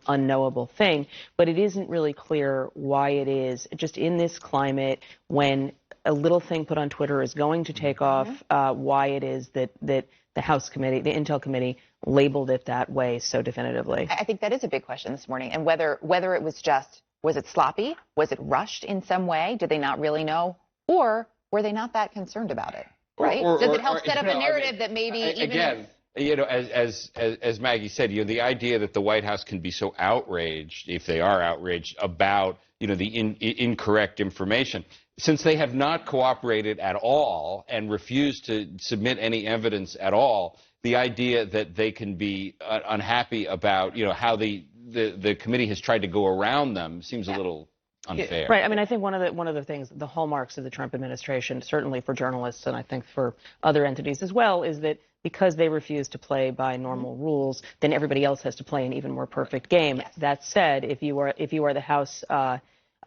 unknowable thing, but it isn't really clear why it is, just in this climate, when a little thing put on Twitter is going to take off, why it is that the House committee, the Intel committee, labeled it that way so definitively. I think that is a big question this morning, and whether it was just, was it sloppy? Was it rushed in some way? Did they not really know? Or were they not that concerned about it, right? Does it help set up a narrative that maybe again, as Maggie said, the idea that the White House can be so outraged, if they are outraged, about, the incorrect information, since they have not cooperated at all and refused to submit any evidence at all, the idea that they can be unhappy about, how the committee has tried to go around them seems a little unfair. Right. I mean, I think one of the things, the hallmarks of the Trump administration, certainly for journalists and I think for other entities as well, is that because they refuse to play by normal rules, then everybody else has to play an even more perfect game. Yes. That said, if you are the House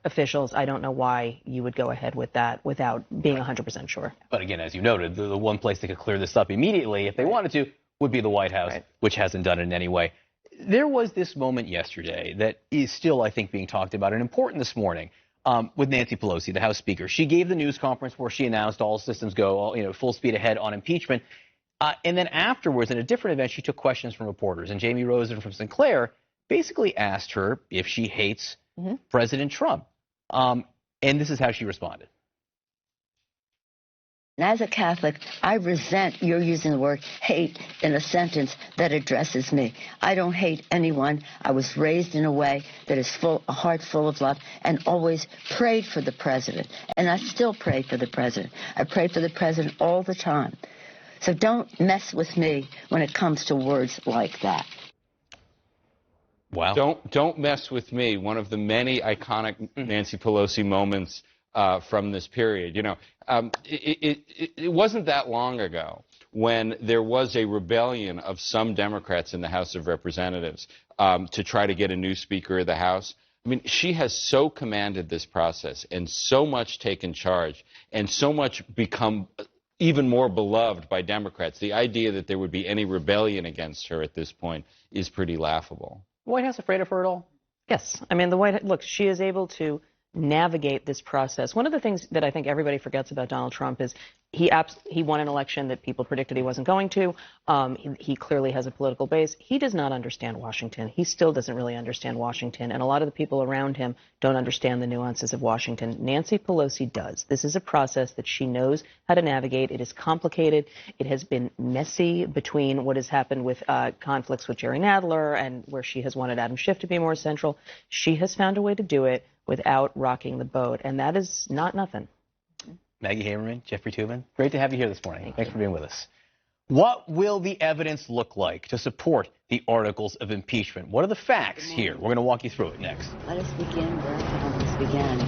officials, I don't know why you would go ahead with that without being 100% sure. But again, as you noted, the one place they could clear this up immediately, if they wanted to, would be the White House, which hasn't done it in any way. There was this moment yesterday that is still, I think, being talked about and important this morning with Nancy Pelosi, the House Speaker. She gave the news conference where she announced all systems go, full speed ahead on impeachment. And then afterwards, in a different event, she took questions from reporters. And Jamie Rosen from Sinclair basically asked her if she hates President Trump. And this is how she responded. As a Catholic, I resent your using the word hate in a sentence that addresses me. I don't hate anyone. I was raised in a way that is a heart full of love, and always prayed for the president. And I still pray for the president. I pray for the president all the time. So don't mess with me when it comes to words like that. Wow. Don't mess with me. One of the many iconic Nancy Pelosi moments from this period. It wasn't that long ago when there was a rebellion of some Democrats in the House of Representatives to try to get a new Speaker of the House. I mean, she has so commanded this process and so much taken charge and so much become even more beloved by Democrats. The idea that there would be any rebellion against her at this point is pretty laughable. The White House afraid of her at all? Yes. I mean, look, she is able to navigate this process. One of the things that I think everybody forgets about Donald Trump is he won an election that people predicted he wasn't going to. He clearly has a political base. He does not understand Washington. He still doesn't really understand Washington, and a lot of the people around him don't understand the nuances of Washington. Nancy Pelosi does. This is a process that she knows how to navigate. It is complicated. It has been messy between what has happened with conflicts with Jerry Nadler and where she has wanted Adam Schiff to be more central. She has found a way to do it without rocking the boat, and that is not nothing. Maggie Haberman, Jeffrey Tubin, great to have you here this morning. Thanks for being with us. What will the evidence look like to support the articles of impeachment? What are the facts here? We're going to walk you through it next. Let us begin where Congress began.